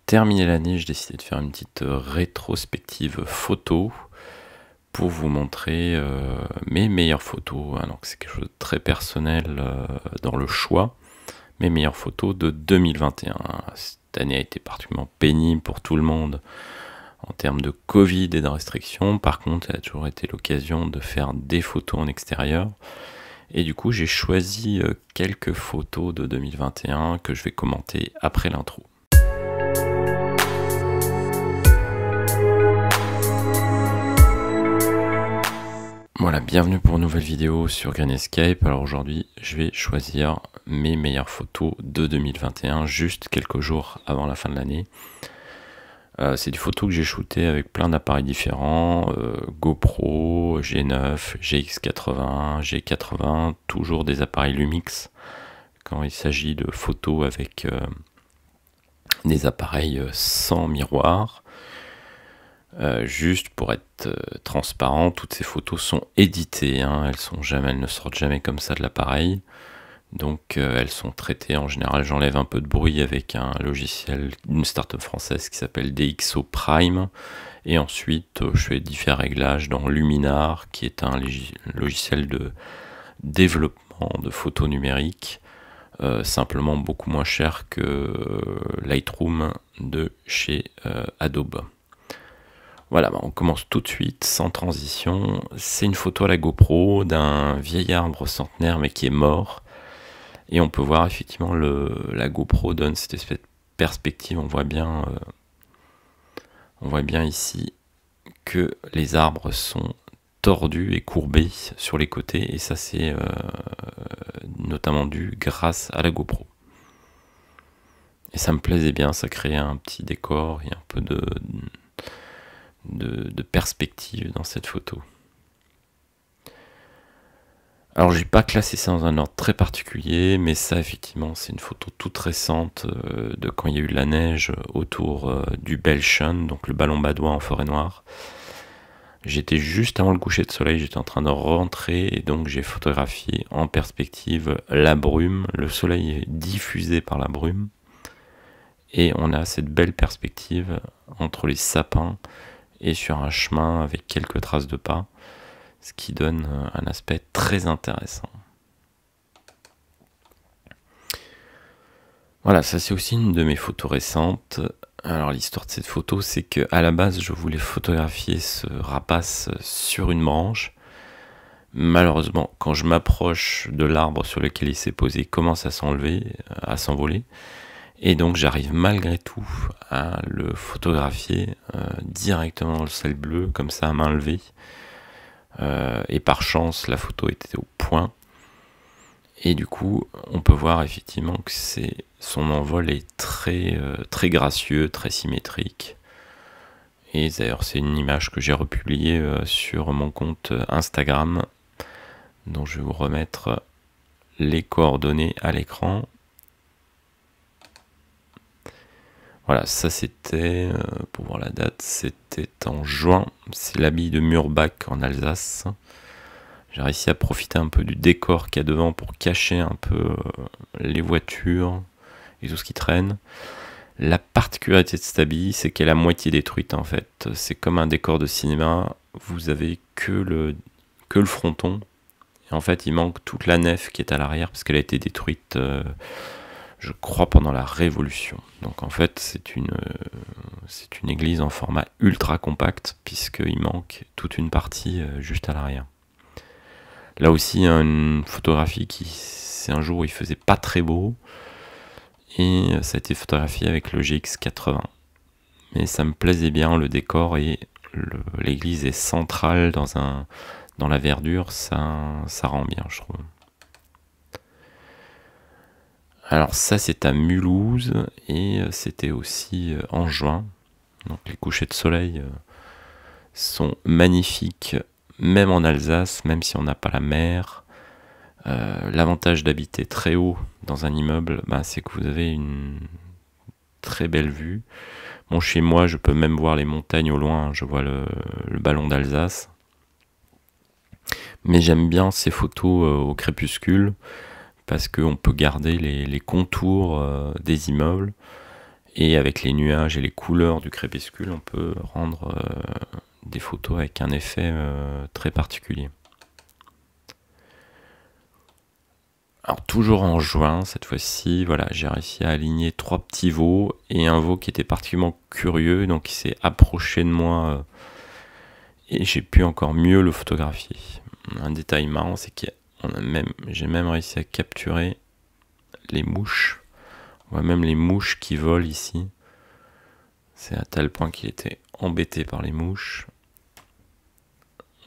terminer l'année, j'ai décidé de faire une petite rétrospective photo pour vous montrer mes meilleures photos. Donc c'est quelque chose de très personnel dans le choix. Mes meilleures photos de 2021. Cette année a été particulièrement pénible pour tout le monde en termes de Covid et de restrictions. Par contre, elle a toujours été l'occasion de faire des photos en extérieur. Et du coup, j'ai choisi quelques photos de 2021 que je vais commenter après l'intro. Voilà, bienvenue pour une nouvelle vidéo sur Green Escape. Alors aujourd'hui, je vais choisir mes meilleures photos de 2021, juste quelques jours avant la fin de l'année. C'est des photos que j'ai shootées avec plein d'appareils différents, GoPro, G9, GX80, G80, toujours des appareils Lumix quand il s'agit de photos avec des appareils sans miroir. Juste pour être transparent, toutes ces photos sont éditées, elles ne sortent jamais comme ça de l'appareil. Donc elles sont traitées, en général j'enlève un peu de bruit avec un logiciel d'une startup française qui s'appelle DxO Prime, et ensuite je fais différents réglages dans Luminar, qui est un logiciel de développement de photos numériques, simplement beaucoup moins cher que Lightroom de chez Adobe. Voilà, on commence tout de suite, sans transition. C'est une photo à la GoPro d'un vieil arbre centenaire mais qui est mort. Et on peut voir effectivement la GoPro donne cette espèce de perspective. On voit bien ici que les arbres sont tordus et courbés sur les côtés. Et ça c'est notamment dû grâce à la GoPro. Et ça me plaisait bien, ça créait un petit décor et un peu de perspective dans cette photo. Alors j'ai pas classé ça dans un ordre très particulier, mais ça effectivement c'est une photo toute récente de quand il y a eu de la neige autour du Belshun, donc le ballon badois en forêt noire. J'étais juste avant le coucher de soleil, j'étais en train de rentrer et donc j'ai photographié en perspective la brume. Le soleil est diffusé par la brume et on a cette belle perspective entre les sapins et sur un chemin avec quelques traces de pas, ce qui donne un aspect très intéressant. Voilà, ça c'est aussi une de mes photos récentes. Alors l'histoire de cette photo, c'est que à la base je voulais photographier ce rapace sur une branche. Malheureusement, quand je m'approche de l'arbre sur lequel il s'est posé, il commence à s'envoler. Et donc j'arrive malgré tout à le photographier directement dans le ciel bleu, comme ça à main levée. Et par chance, la photo était au point. Et du coup, on peut voir effectivement que son envol est très gracieux, très symétrique. Et d'ailleurs, c'est une image que j'ai republiée sur mon compte Instagram, dont je vais vous remettre les coordonnées à l'écran. Voilà, ça c'était, pour voir la date, c'était en juin, c'est l'abbaye de Murbach en Alsace. J'ai réussi à profiter un peu du décor qu'il y a devant pour cacher un peu les voitures et tout ce qui traîne. La particularité de cette abbaye, c'est qu'elle est à moitié détruite en fait. C'est comme un décor de cinéma, vous avez que le fronton. Et en fait, il manque toute la nef qui est à l'arrière parce qu'elle a été détruite je crois pendant la Révolution. Donc en fait c'est une église en format ultra compact puisqu'il manque toute une partie juste à l'arrière. Là aussi une photographie c'est un jour où il faisait pas très beau et ça a été photographié avec le GX80. Mais ça me plaisait bien, le décor et l'église est centrale dans la verdure, ça rend bien je trouve. Alors ça c'est à Mulhouse et c'était aussi en juin. Donc les couchers de soleil sont magnifiques, même en Alsace, même si on n'a pas la mer. L'avantage d'habiter très haut dans un immeuble, c'est que vous avez une très belle vue. Bon, chez moi je peux même voir les montagnes au loin, je vois le ballon d'Alsace. Mais j'aime bien ces photos au crépuscule, parce qu'on peut garder les contours des immeubles Et avec les nuages et les couleurs du crépuscule, on peut rendre des photos avec un effet très particulier. Alors toujours en juin, cette fois-ci, voilà, j'ai réussi à aligner 3 petits veaux et un veau qui était particulièrement curieux, donc il s'est approché de moi et j'ai pu encore mieux le photographier. Un détail marrant, c'est que j'ai même réussi à capturer les mouches. On voit même les mouches qui volent ici. C'est à tel point qu'il était embêté par les mouches.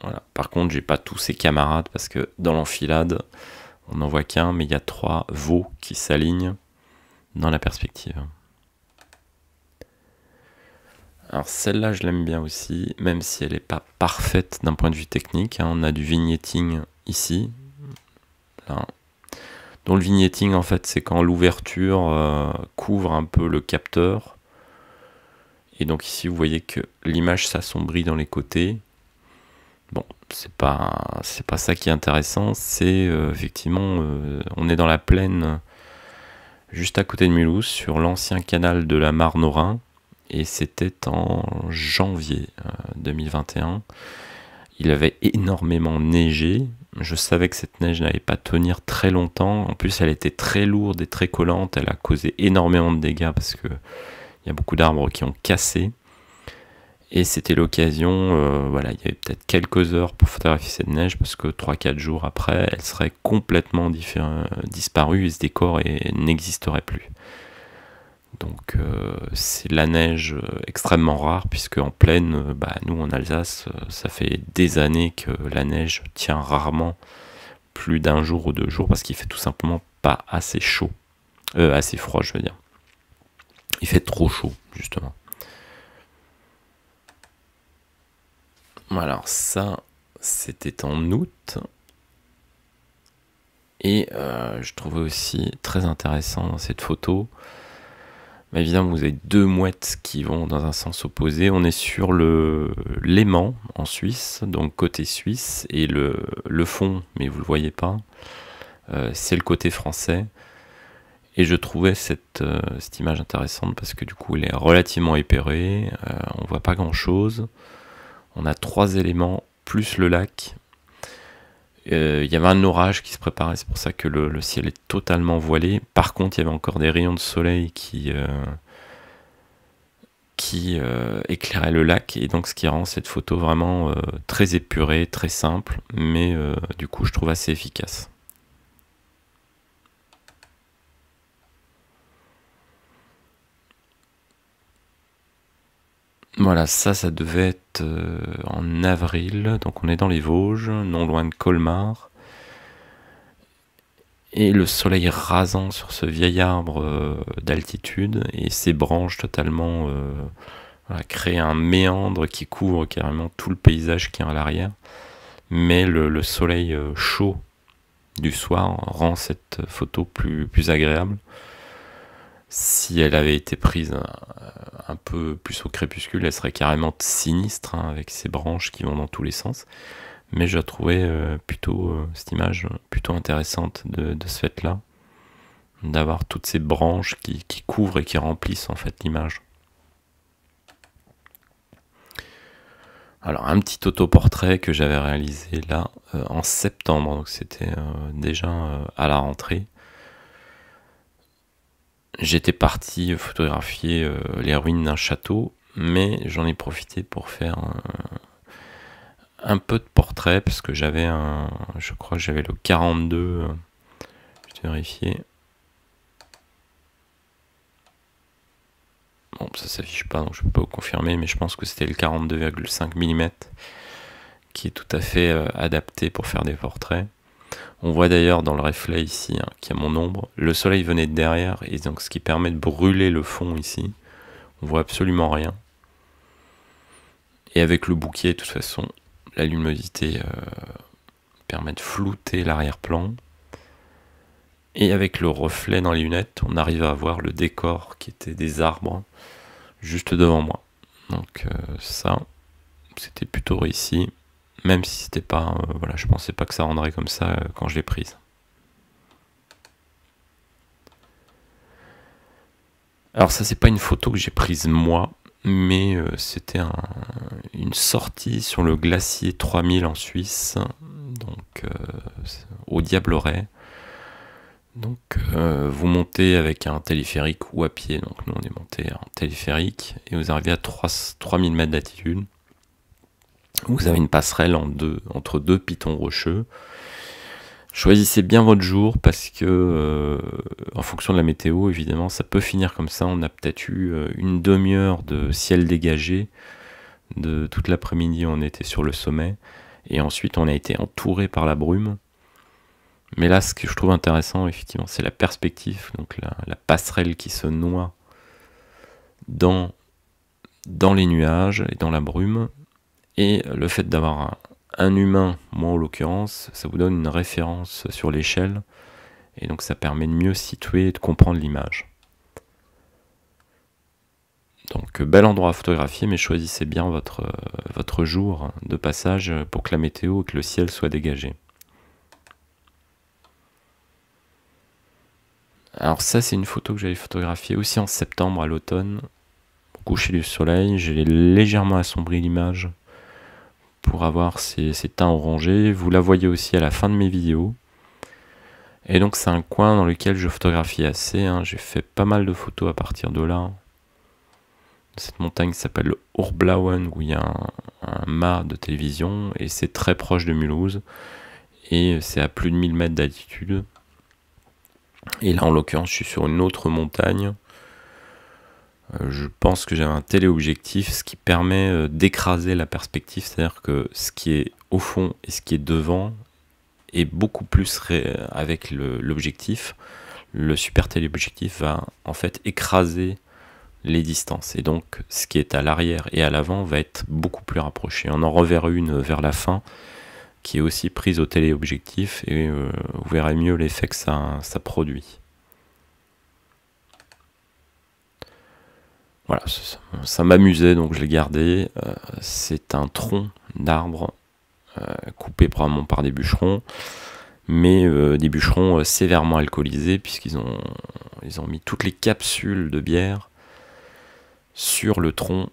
Voilà. Par contre, j'ai pas tous ses camarades parce que dans l'enfilade, on n'en voit qu'un, mais il y a 3 veaux qui s'alignent dans la perspective. Alors celle-là, je l'aime bien aussi, même si elle n'est pas parfaite d'un point de vue technique. On a du vignetting ici. Là. Donc le vignetting, en fait, c'est quand l'ouverture couvre un peu le capteur. Et donc ici, vous voyez que l'image s'assombrit dans les côtés. Bon, c'est pas ça qui est intéressant, c'est effectivement, on est dans la plaine juste à côté de Mulhouse, sur l'ancien canal de la Marne au Rhin, et c'était en janvier 2021. Il avait énormément neigé, je savais que cette neige n'allait pas tenir très longtemps, en plus elle était très lourde et très collante, elle a causé énormément de dégâts parce que il y a beaucoup d'arbres qui ont cassé. Et c'était l'occasion, voilà, il y avait peut-être quelques heures pour photographier cette neige, parce que 3-4 jours après, elle serait complètement disparue, et ce décor n'existerait plus. Donc c'est la neige extrêmement rare, puisque en plaine, nous en Alsace, ça fait des années que la neige tient rarement plus d'1 jour ou 2 jours, parce qu'il fait tout simplement pas assez chaud, assez froid je veux dire. Il fait trop chaud, justement. Alors ça, c'était en août. Et je trouvais aussi très intéressant dans cette photo, évidemment vous avez 2 mouettes qui vont dans un sens opposé. On est sur le Léman en Suisse, donc côté suisse, et le fond, mais vous le voyez pas, c'est le côté français. Et je trouvais cette image intéressante parce que du coup elle est relativement épurée, on voit pas grand chose. On a 3 éléments, plus le lac. Il y avait un orage qui se préparait, c'est pour ça que le ciel est totalement voilé. Par contre, il y avait encore des rayons de soleil qui éclairaient le lac. Et donc, ce qui rend cette photo vraiment très épurée, très simple, mais du coup, je trouve assez efficace. Voilà, ça devait être en avril, donc on est dans les Vosges, non loin de Colmar. Et le soleil rasant sur ce vieil arbre d'altitude, et ses branches totalement voilà, créent un méandre qui couvre carrément tout le paysage qui est à l'arrière. Mais le soleil chaud du soir rend cette photo plus agréable. Si elle avait été prise un peu plus au crépuscule, elle serait carrément sinistre, hein, avec ses branches qui vont dans tous les sens. Mais je la trouvais cette image plutôt intéressante de ce fait-là, d'avoir toutes ces branches qui couvrent et qui remplissent en fait l'image. Alors un petit autoportrait que j'avais réalisé là en septembre, donc c'était déjà à la rentrée. J'étais parti photographier les ruines d'un château, mais j'en ai profité pour faire un peu de portrait, parce que j'avais je crois que j'avais le 42, je vais vérifier. Bon, ça s'affiche pas, donc je peux pas vous confirmer, mais je pense que c'était le 42,5 mm, qui est tout à fait adapté pour faire des portraits. On voit d'ailleurs dans le reflet ici, hein, qu'il y a mon ombre. Le soleil venait de derrière, et donc ce qui permet de brûler le fond ici. On voit absolument rien. Et avec le bouquet, de toute façon, la luminosité permet de flouter l'arrière-plan. Et avec le reflet dans les lunettes, on arrive à voir le décor qui était des arbres juste devant moi. Donc ça, c'était plutôt réussi. Même si c'était pas, voilà, je pensais pas que ça rendrait comme ça quand je l'ai prise. Alors ça, c'est pas une photo que j'ai prise moi, mais c'était une sortie sur le glacier 3000 en Suisse, donc au Diableret. Donc vous montez avec un téléphérique ou à pied, donc nous on est monté en téléphérique, et vous arrivez à 3000 mètres d'altitude. Vous avez une passerelle entre deux pitons rocheux. Choisissez bien votre jour parce que, en fonction de la météo, évidemment, ça peut finir comme ça. On a peut-être eu une demi-heure de ciel dégagé. De toute l'après-midi, on était sur le sommet. Et ensuite, on a été entouré par la brume. Mais là, ce que je trouve intéressant, effectivement, c'est la perspective. Donc la passerelle qui se noie dans les nuages et dans la brume. Et le fait d'avoir un humain, moi en l'occurrence, ça vous donne une référence sur l'échelle, et donc ça permet de mieux situer et de comprendre l'image. Donc bel endroit à photographier, mais choisissez bien votre jour de passage pour que la météo et que le ciel soit dégagé. Alors ça, c'est une photo que j'avais photographiée aussi en septembre à l'automne, au coucher du soleil. J'ai légèrement assombri l'image pour avoir ces teints orangés. Vous la voyez aussi à la fin de mes vidéos. Et donc c'est un coin dans lequel je photographie assez. J'ai fait pas mal de photos à partir de là. Cette montagne s'appelle le Urblauen, où il y a un mât de télévision, et c'est très proche de Mulhouse. Et c'est à plus de 1000 mètres d'altitude. Et là en l'occurrence je suis sur une autre montagne. Je pense que j'ai un téléobjectif, ce qui permet d'écraser la perspective, c'est-à-dire que ce qui est au fond et ce qui est devant est beaucoup plus avec l'objectif. Le super téléobjectif va en fait écraser les distances, et donc ce qui est à l'arrière et à l'avant va être beaucoup plus rapproché. On en reverra une vers la fin qui est aussi prise au téléobjectif, et vous verrez mieux l'effet que ça produit. Voilà, ça m'amusait, donc je l'ai gardé. C'est un tronc d'arbre coupé probablement par des bûcherons, mais des bûcherons sévèrement alcoolisés, puisqu'ils ont mis toutes les capsules de bière sur le tronc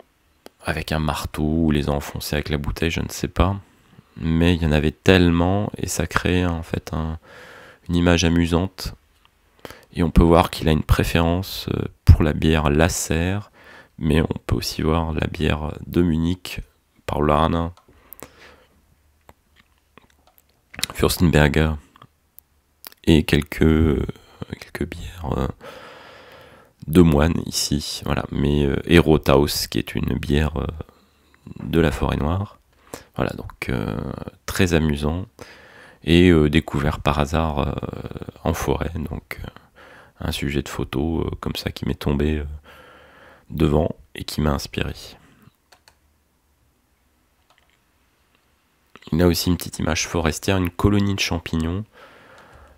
avec un marteau, ou les ont enfoncés avec la bouteille, je ne sais pas. Mais il y en avait tellement, et ça crée en fait une image amusante. Et on peut voir qu'il a une préférence pour la bière Lasser, mais on peut aussi voir la bière de Munich, Paulaner, Fürstenberger, et quelques bières de moine ici, voilà. Mais Erotaus, qui est une bière de la Forêt Noire. Voilà, donc très amusant, et découvert par hasard en forêt, donc un sujet de photo comme ça qui m'est tombé devant et qui m'a inspiré. Il a aussi une petite image forestière, une colonie de champignons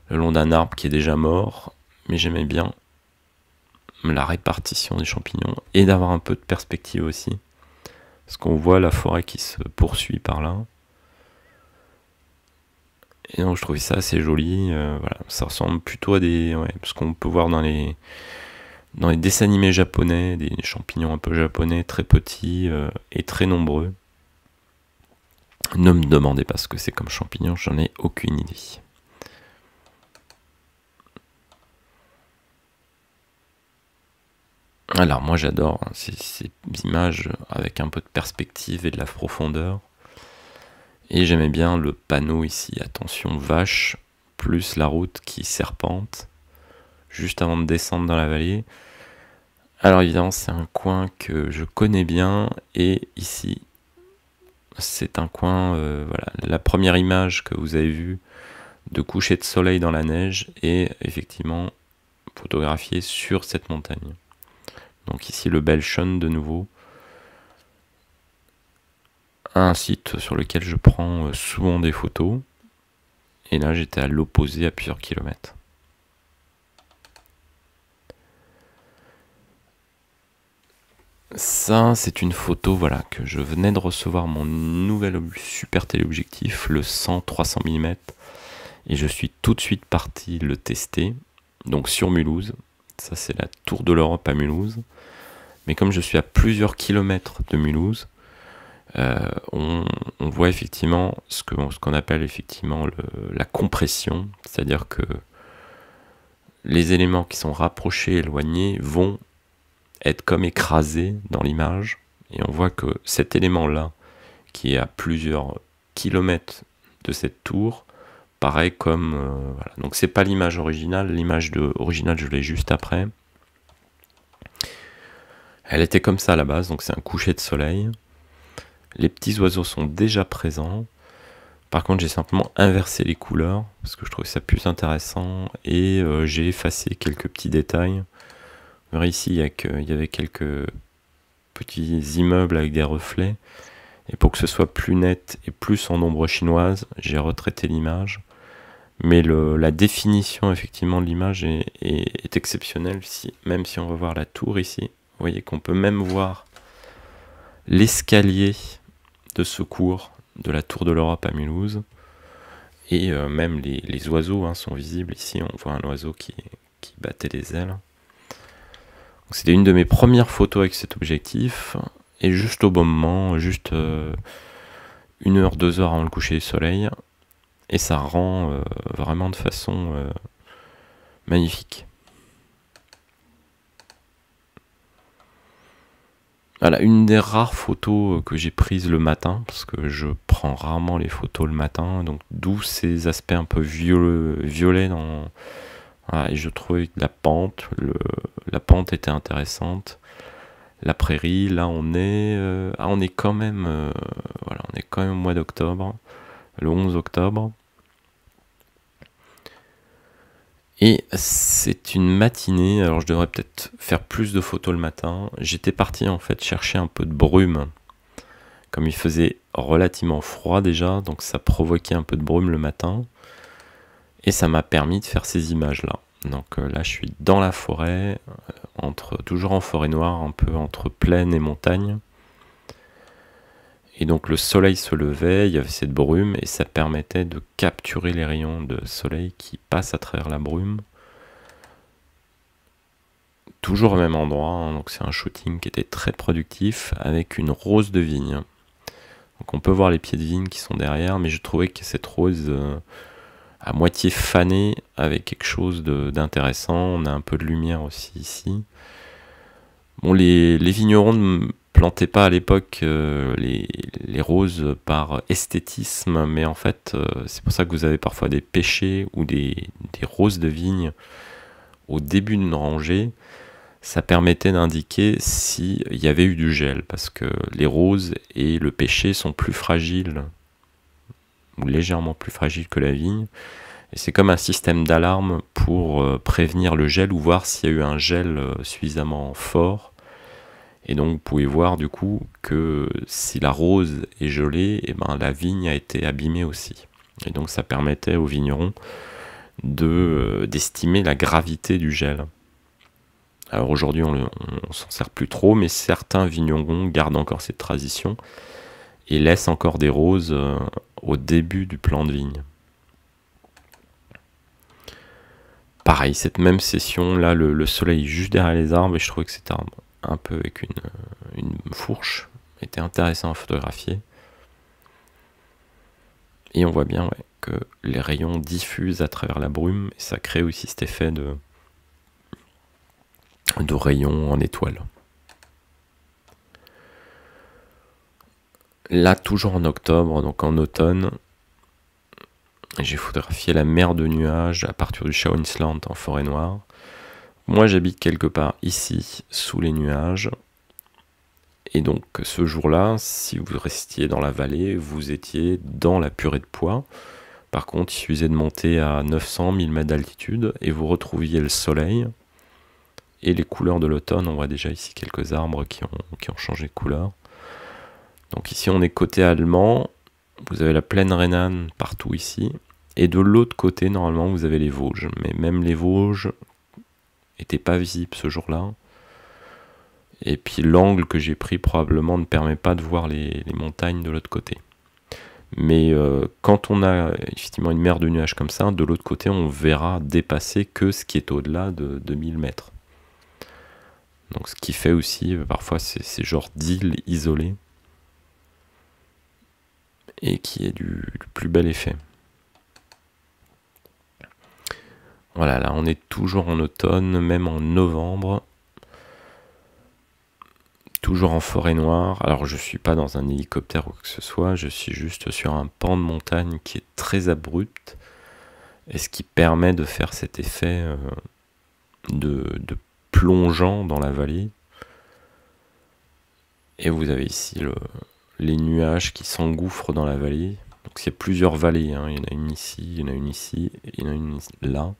le long d'un arbre qui est déjà mort, mais j'aimais bien la répartition des champignons et d'avoir un peu de perspective aussi, parce qu'on voit la forêt qui se poursuit par là. Et donc je trouvais ça assez joli. Voilà, ça ressemble plutôt à ce qu'on peut voir dans les dessins animés japonais, des champignons un peu japonais, très petits et très nombreux. Ne me demandez pas ce que c'est comme champignon, j'en ai aucune idée. Alors moi j'adore ces images avec un peu de perspective et de la profondeur. Et j'aimais bien le panneau ici, attention vache, plus la route qui serpente, juste avant de descendre dans la vallée. Alors évidemment c'est un coin que je connais bien, et ici c'est un coin, voilà, la première image que vous avez vue de coucher de soleil dans la neige est effectivement photographiée sur cette montagne. Donc ici le Belschen de nouveau, un site sur lequel je prends souvent des photos, et là j'étais à l'opposé à plusieurs kilomètres. Ça c'est une photo, voilà, que je venais de recevoir, mon nouvel super téléobjectif, le 100-300 mm, et je suis tout de suite parti le tester, donc sur Mulhouse. Ça, c'est la Tour de l'Europe à Mulhouse. Mais comme je suis à plusieurs kilomètres de Mulhouse, on voit effectivement ce qu'on appelle effectivement la compression, c'est-à-dire que les éléments qui sont rapprochés, éloignés, vont être comme écrasés dans l'image, et on voit que cet élément-là, qui est à plusieurs kilomètres de cette tour, paraît comme... voilà. Donc c'est pas l'image originale, l'image originale je l'ai juste après. Elle était comme ça à la base, donc c'est un coucher de soleil. Les petits oiseaux sont déjà présents. Par contre, j'ai simplement inversé les couleurs, parce que je trouvais ça plus intéressant, et j'ai effacé quelques petits détails. Vous verrez ici, il y avait quelques petits immeubles avec des reflets, et pour que ce soit plus net et plus en ombre chinoise, j'ai retraité l'image. Mais la définition effectivement de l'image est exceptionnelle, même si on va voir la tour ici. Vous voyez qu'on peut même voir l'escalier de secours de la Tour de l'Europe à Mulhouse. Et même les oiseaux sont visibles ici. On voit un oiseau qui battait les ailes. C'était une de mes premières photos avec cet objectif. Et juste au bon moment, juste 1 heure, 2 heures avant le coucher du soleil. Et ça rend vraiment de façon magnifique. Voilà, une des rares photos que j'ai prises le matin, parce que je prends rarement les photos le matin, donc d'où ces aspects un peu violets dans... Voilà, et je trouvais que la pente était intéressante. La prairie, là on est quand même, voilà, on est quand même au mois d'octobre, le 11 octobre. Et c'est une matinée, alors je devrais peut-être faire plus de photos le matin. J'étais parti en fait chercher un peu de brume. Comme il faisait relativement froid déjà, donc ça provoquait un peu de brume le matin. Et ça m'a permis de faire ces images-là. Donc là je suis dans la forêt, toujours en forêt noire, un peu entre plaine et montagne. Et donc le soleil se levait, il y avait cette brume, et ça permettait de capturer les rayons de soleil qui passent à travers la brume. Toujours au même endroit, donc c'est un shooting qui était très productif, avec une rose de vigne. Donc on peut voir les pieds de vigne qui sont derrière, mais je trouvais que cette rose à moitié fanée avait quelque chose d'intéressant. On a un peu de lumière aussi ici. Bon, les vignerons ne plantaient pas à l'époque les roses par esthétisme, mais en fait, c'est pour ça que vous avez parfois des pêchers ou des roses de vigne au début d'une rangée. Ça permettait d'indiquer s'il y avait eu du gel, parce que les roses et le pêcher sont plus fragiles, ou légèrement plus fragiles que la vigne. Et c'est comme un système d'alarme pour prévenir le gel ou voir s'il y a eu un gel suffisamment fort. Et donc vous pouvez voir du coup que si la rose est gelée, et ben, la vigne a été abîmée aussi. Et donc ça permettait aux vignerons d'estimer la gravité du gel. Alors aujourd'hui on s'en sert plus trop, mais certains vignerons gardent encore cette tradition et laissent encore des roses au début du plant de vigne. Pareil, cette même session, là le soleil juste derrière les arbres, et je trouvais que c'était un peu avec une fourche, était intéressant à photographier. Et on voit bien que les rayons diffusent à travers la brume, et ça crée aussi cet effet de rayons en étoile. Là, toujours en octobre, donc en automne, j'ai photographié la mer de nuages à partir du Schauinsland en forêt noire. Moi, j'habite quelque part ici, sous les nuages. Et donc, ce jour-là, si vous restiez dans la vallée, vous étiez dans la purée de pois. Par contre, il suffisait de monter à 900-1000 mètres d'altitude et vous retrouviez le soleil et les couleurs de l'automne. On voit déjà ici quelques arbres qui ont changé de couleur. Donc ici, on est côté allemand. Vous avez la plaine rhénane partout ici. Et de l'autre côté, normalement, vous avez les Vosges. Mais même les Vosges n'étaient pas visibles ce jour-là. Et puis l'angle que j'ai pris probablement ne permet pas de voir les montagnes de l'autre côté. Mais quand on a effectivement une mer de nuages comme ça, de l'autre côté, on verra dépasser que ce qui est au-delà de 1000 mètres. Donc ce qui fait aussi parfois ces genres d'îles isolées et qui est du plus bel effet. Voilà, là on est toujours en automne, même en novembre. Toujours en forêt noire. Alors je suis pas dans un hélicoptère ou quoi que ce soit, je suis juste sur un pan de montagne qui est très abrupt. Et ce qui permet de faire cet effet de plongeant dans la vallée. Et vous avez ici les nuages qui s'engouffrent dans la vallée. Donc il y a plusieurs vallées, hein. Il y en a une ici, il y en a une ici, et il y en a une là.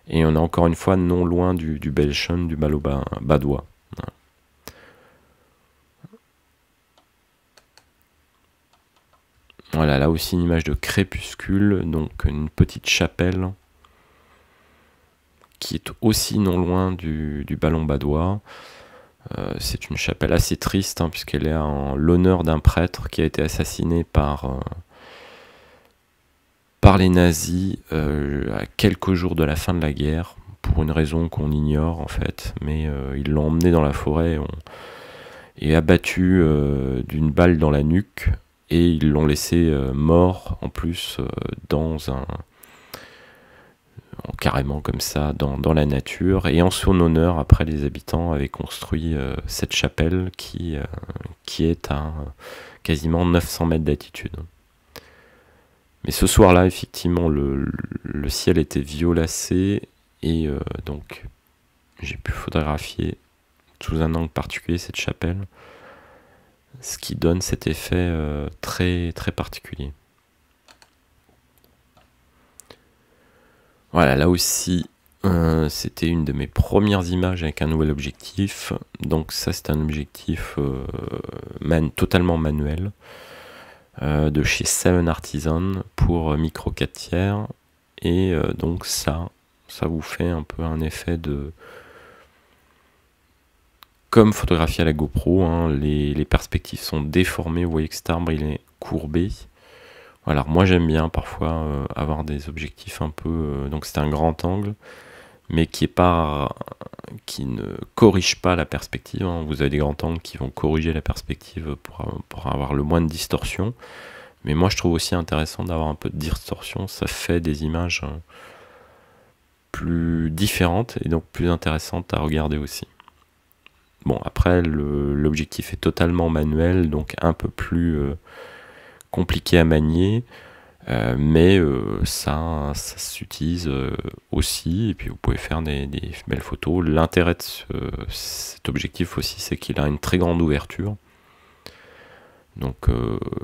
Et on est encore une fois non loin du Belshun, du Balo Badois. Voilà, là aussi une image de crépuscule, donc une petite chapelle qui est aussi non loin du Ballon Badois. C'est une chapelle assez triste, hein, puisqu'elle est en l'honneur d'un prêtre qui a été assassiné par les nazis à quelques jours de la fin de la guerre, pour une raison qu'on ignore en fait, mais ils l'ont emmené dans la forêt et abattu d'une balle dans la nuque, et ils l'ont laissé mort en plus carrément comme ça dans la nature, et en son honneur après les habitants avaient construit cette chapelle qui est à quasiment 900 mètres d'altitude. Mais ce soir-là, effectivement, le ciel était violacé, et donc j'ai pu photographier sous un angle particulier cette chapelle, ce qui donne cet effet très, très particulier. Voilà, là aussi, c'était une de mes premières images avec un nouvel objectif. Donc ça, c'est un objectif totalement manuel de chez Seven Artisan pour micro 4 tiers. Et donc ça vous fait un peu un effet de... Comme photographié à la GoPro, hein, les perspectives sont déformées, vous voyez que cet arbre il est courbé. Alors moi j'aime bien parfois avoir des objectifs un peu... donc c'est un grand angle, mais qui ne corrige pas la perspective, hein. Vous avez des grands angles qui vont corriger la perspective pour avoir le moins de distorsion. Mais moi je trouve aussi intéressant d'avoir un peu de distorsion, ça fait des images plus différentes et donc plus intéressantes à regarder aussi. Bon, après, l'objectif est totalement manuel, donc un peu plus compliqué à manier, mais ça s'utilise aussi, et puis vous pouvez faire des belles photos. L'intérêt de cet objectif aussi, c'est qu'il a une très grande ouverture, donc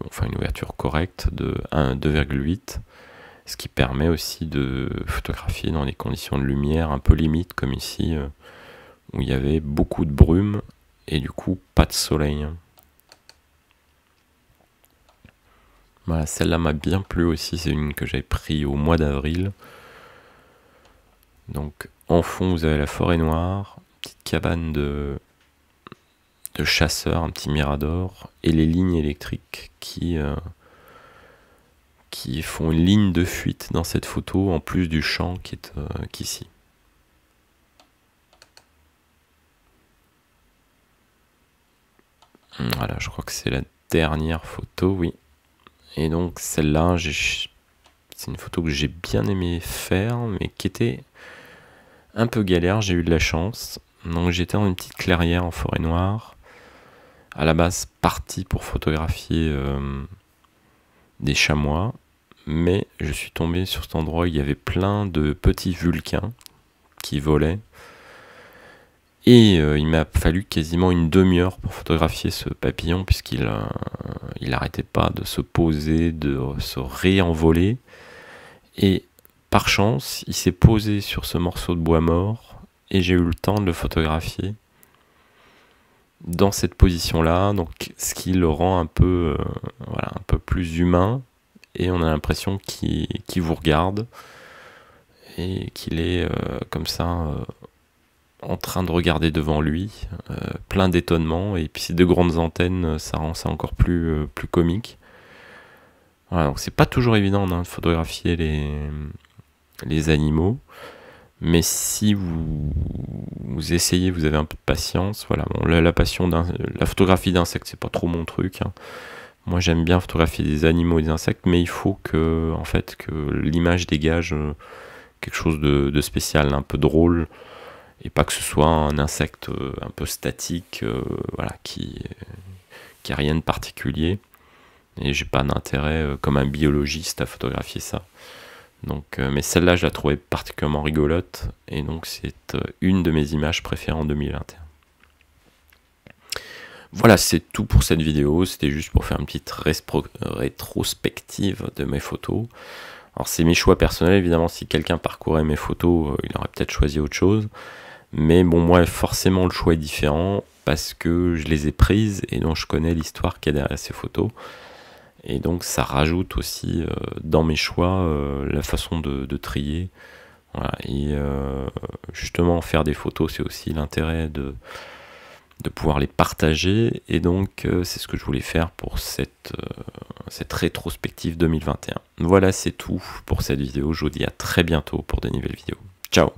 enfin une ouverture correcte de 2,8, ce qui permet aussi de photographier dans des conditions de lumière un peu limites, comme ici, où il y avait beaucoup de brume et du coup pas de soleil. Voilà, celle-là m'a bien plu aussi, c'est une que j'avais prise au mois d'avril. Donc en fond vous avez la forêt noire, une petite cabane de chasseurs, un petit mirador, et les lignes électriques qui font une ligne de fuite dans cette photo, en plus du champ qui est ici. Voilà, je crois que c'est la dernière photo, oui. Et donc celle-là, c'est une photo que j'ai bien aimé faire, mais qui était un peu galère, j'ai eu de la chance. Donc j'étais dans une petite clairière en forêt noire, à la base parti pour photographier des chamois, mais je suis tombé sur cet endroit où il y avait plein de petits vulcains qui volaient. Et il m'a fallu quasiment une demi-heure pour photographier ce papillon, puisqu'il n'arrêtait pas de se poser, de se réenvoler. Et par chance, il s'est posé sur ce morceau de bois mort, et j'ai eu le temps de le photographier dans cette position-là, donc ce qui le rend un peu, voilà, un peu plus humain, et on a l'impression qu'il vous regarde, et qu'il est comme ça... en train de regarder devant lui, plein d'étonnement, et puis ces deux grandes antennes, ça rend ça encore plus comique. Voilà, donc c'est pas toujours évident de photographier les animaux, Mais si vous essayez, vous avez un peu de patience, voilà. Bon, la photographie d'insectes, c'est pas trop mon truc, hein. Moi, j'aime bien photographier des animaux et des insectes, mais il faut que, en fait, que l'image dégage quelque chose de spécial, un peu drôle, et pas que ce soit un insecte un peu statique, voilà, qui a rien de particulier. Et j'ai pas d'intérêt, comme un biologiste, à photographier ça. Donc, mais celle-là, je la trouvais particulièrement rigolote, et donc c'est une de mes images préférées en 2021. Voilà, c'est tout pour cette vidéo. C'était juste pour faire une petite rétrospective de mes photos. Alors c'est mes choix personnels, évidemment, si quelqu'un parcourait mes photos, il aurait peut-être choisi autre chose. Mais bon, moi, forcément, le choix est différent, parce que je les ai prises, et donc je connais l'histoire qu'il y a derrière ces photos. Et donc ça rajoute aussi dans mes choix la façon de trier. Voilà. Et justement, faire des photos, c'est aussi l'intérêt de pouvoir les partager. Et donc c'est ce que je voulais faire pour cette rétrospective 2021. Voilà, c'est tout pour cette vidéo. Je vous dis à très bientôt pour de nouvelles vidéos. Ciao!